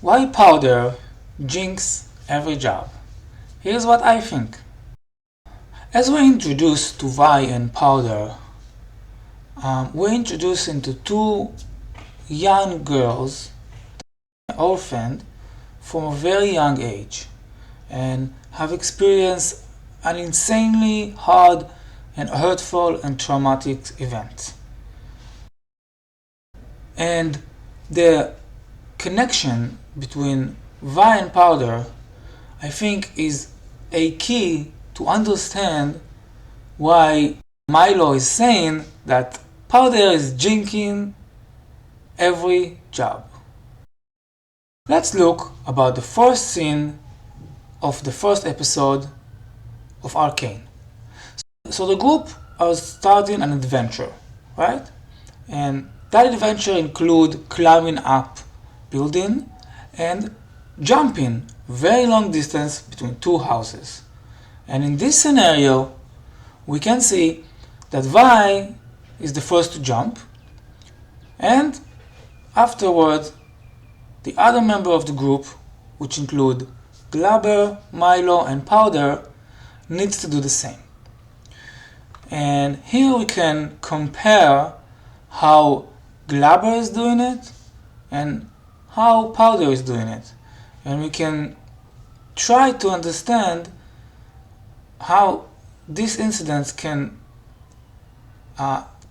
Why powder jinx every job? Here's what I think. As we're introduced to Vi and powder, we're introduced into two young girls, orphaned from a very young age, and have experienced an insanely hard and hurtful and traumatic event. And the connection between Vi and powder, I think, is a key to understand why Milo is saying that powder is jinxing every job. Let's look about the first scene of the first episode of Arcane. So the group are starting an adventure, right? And that adventure include climbing up building and jumping very long distance between two houses. And in this scenario, we can see that Vi is the first to jump, and afterwards the other member of the group, which include Glabber, Milo and Powder, needs to do the same. And here we can compare how Glabber is doing it and how Powder is doing it, and we can try to understand how these incidents can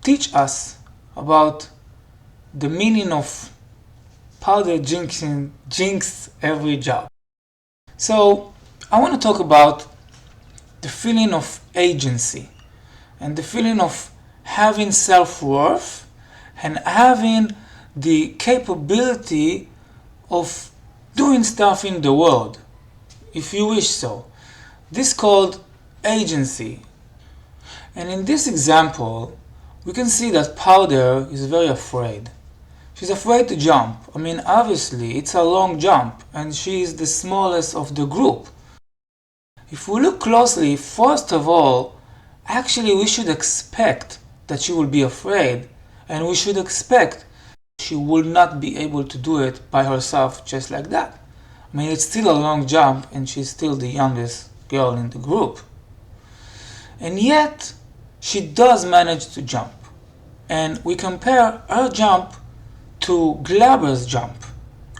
teach us about the meaning of powder jinx every job. So I want to talk about the feeling of agency and the feeling of having self-worth and having the capability of doing stuff in the world, if you wish so. This is called agency. And in this example, we can see that Powder is very afraid. She's afraid to jump. I mean, obviously, it's a long jump, and she is the smallest of the group. If we look closely, first of all, actually we should expect that she will be afraid, and we should expect she will not be able to do it by herself just like that. I mean, it's still a long jump, and she's still the youngest girl in the group. And yet, she does manage to jump. And we compare her jump to Glabber's jump.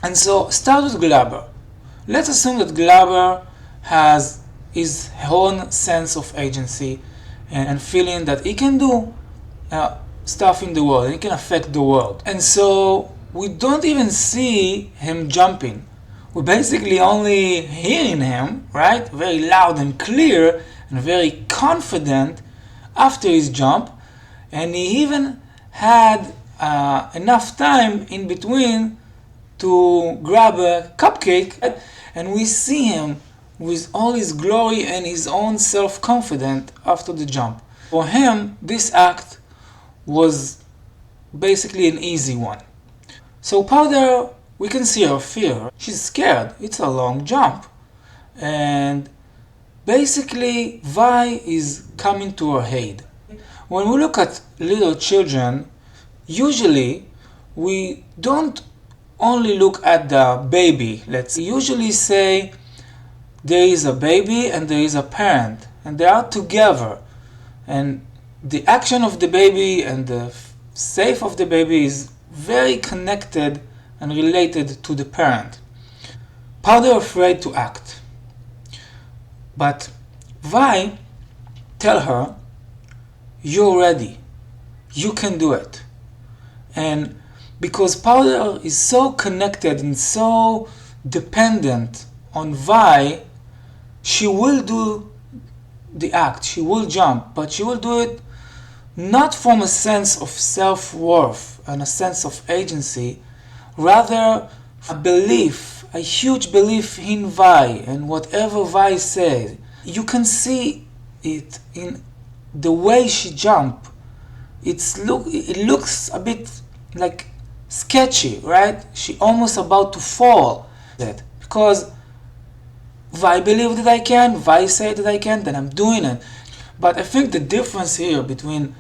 And so, start with Glabber. Let's assume that Glabber has his own sense of agency and feeling that he can do stuff in the world, and he can affect the world. And so, we don't even see him jumping. We're basically only hearing him, right? Very loud and clear and very confident after his jump. And he even had enough time in between to grab a cupcake. And we see him with all his glory and his own self-confidence after the jump. For him, this act was basically an easy one. So Powder, we can see her fear. She's scared. It's a long jump. And basically, Vi is coming to her aid. When we look at little children, usually we don't only look at the baby. Let's usually say there is a baby and there is a parent, and they are together. And the action of the baby and the safe of the baby is very connected and related to the parent. Powder afraid to act. But Vi tell her, you're ready. You can do it. And because Powder is so connected and so dependent on Vi, she will do the act. She will jump, but she will do it not from a sense of self-worth and a sense of agency, rather a belief, a huge belief in Vi and whatever Vi says. You can see it in the way she jumps. It looks a bit like sketchy, right? She almost about to fall. Because Vi believe that I can, Vi say that I can, then I'm doing it. But I think the difference here between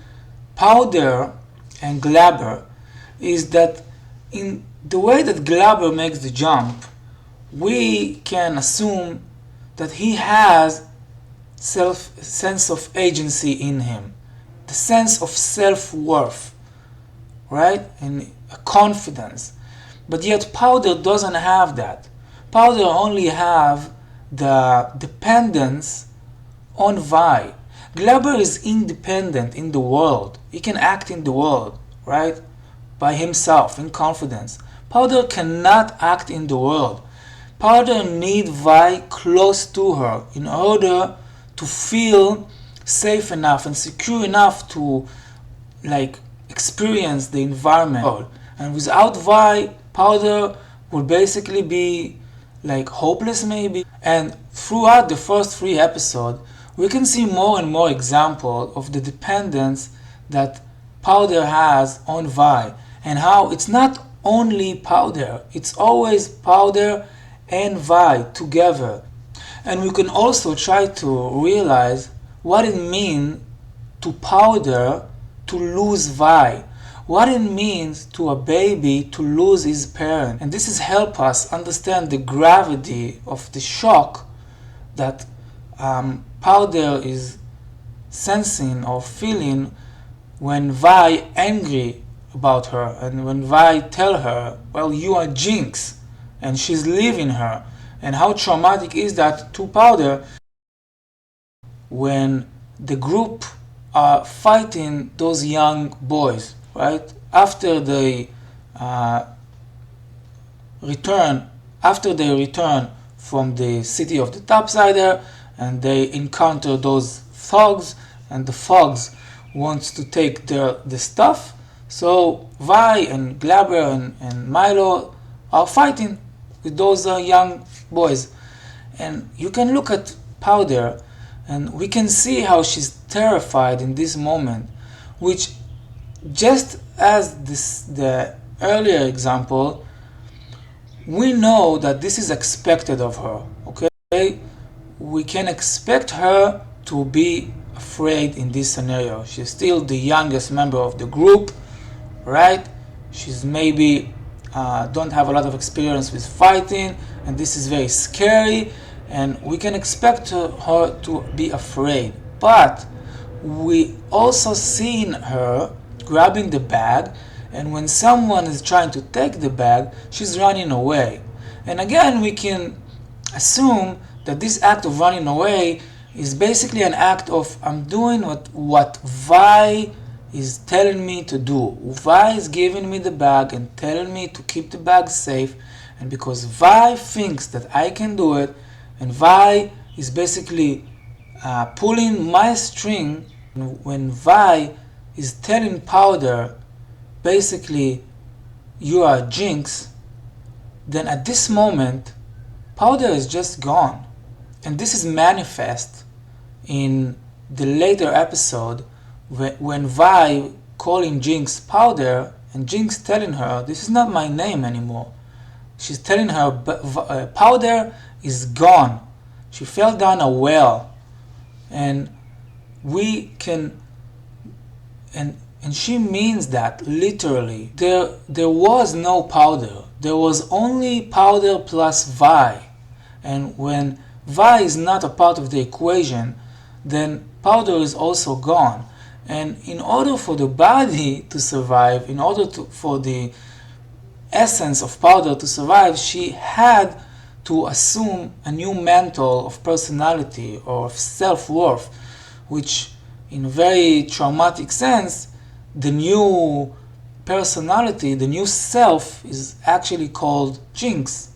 Powder and Glabber is that in the way that Glabber makes the jump, we can assume that he has sense of agency in him, the sense of self-worth, right? And a confidence. But yet Powder doesn't have that. Powder only have the dependence on Vi. Glaber is independent in the world. He can act in the world, right? By himself, in confidence. Powder cannot act in the world. Powder needs Vi close to her in order to feel safe enough and secure enough to experience the environment. And without Vi, Powder will basically be hopeless maybe. And throughout the first 3 episodes, we can see more and more examples of the dependence that Powder has on Vi, and how it's not only Powder, it's always Powder and Vi together. And we can also try to realize what it means to Powder to lose Vi, what it means to a baby to lose his parent. And this has helped us understand the gravity of the shock that Powder is sensing or feeling when Vi angry about her, and when Vi tell her, well, you are jinx, and she's leaving her. And how traumatic is that to Powder when the group are fighting those young boys, right? After they return from the city of the Topsider, and they encounter those thugs, and the thugs wants to take the stuff. So Vi and Glaber and Milo are fighting with those young boys. And you can look at Powder, and we can see how she's terrified in this moment, which, just as the earlier example, we know that this is expected of her, okay? We can expect her to be afraid in this scenario. She's still the youngest member of the group, right? She's maybe don't have a lot of experience with fighting, and this is very scary, and we can expect her to be afraid. But we also seen her grabbing the bag, and when someone is trying to take the bag, she's running away. And again, we can assume that this act of running away is basically an act of, I'm doing what Vi is telling me to do. Vi is giving me the bag and telling me to keep the bag safe, and because Vi thinks that I can do it, and Vi is basically pulling my string, when Vi is telling Powder, basically, you are a jinx, then at this moment, Powder is just gone. And this is manifest in the later episode when Vi calling Jinx Powder, and Jinx telling her, this is not my name anymore. She's telling her, Powder is gone. She fell down a well. And we can, and she means that literally. There was no Powder. There was only Powder plus Vi. And when Vi is not a part of the equation, then Powder is also gone. And in order for the body to survive, in order for the essence of Powder to survive, she had to assume a new mantle of personality or of self-worth, which in a very traumatic sense, the new personality, the new self, is actually called Jinx.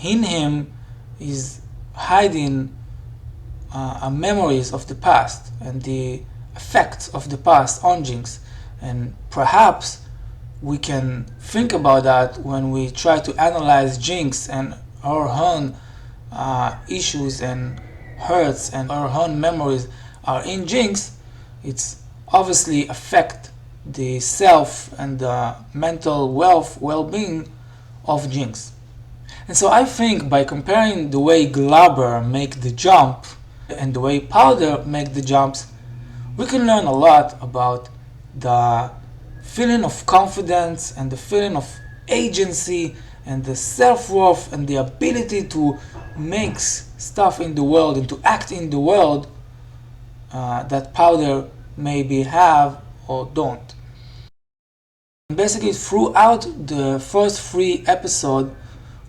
In him is hiding memories of the past and the effects of the past on Jinx. And perhaps we can think about that when we try to analyze Jinx and her own issues and hurts and her own memories are in Jinx. It's obviously affect the self and the mental well-being of Jinx. And so I think by comparing the way Glaber make the jump and the way Powder make the jumps, we can learn a lot about the feeling of confidence and the feeling of agency and the self-worth and the ability to make stuff in the world and to act in the world that Powder maybe have or don't. Basically, throughout the first 3 episodes,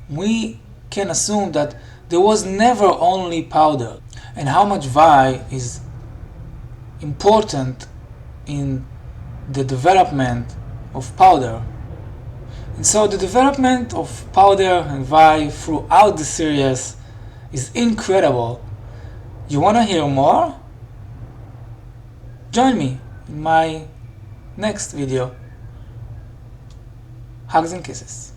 we can assume that there was never only Powder, and how much Vi is important in the development of Powder. And so the development of Powder and Vi throughout the series is incredible. You want to hear more? Join me in my next video. Hugs and kisses.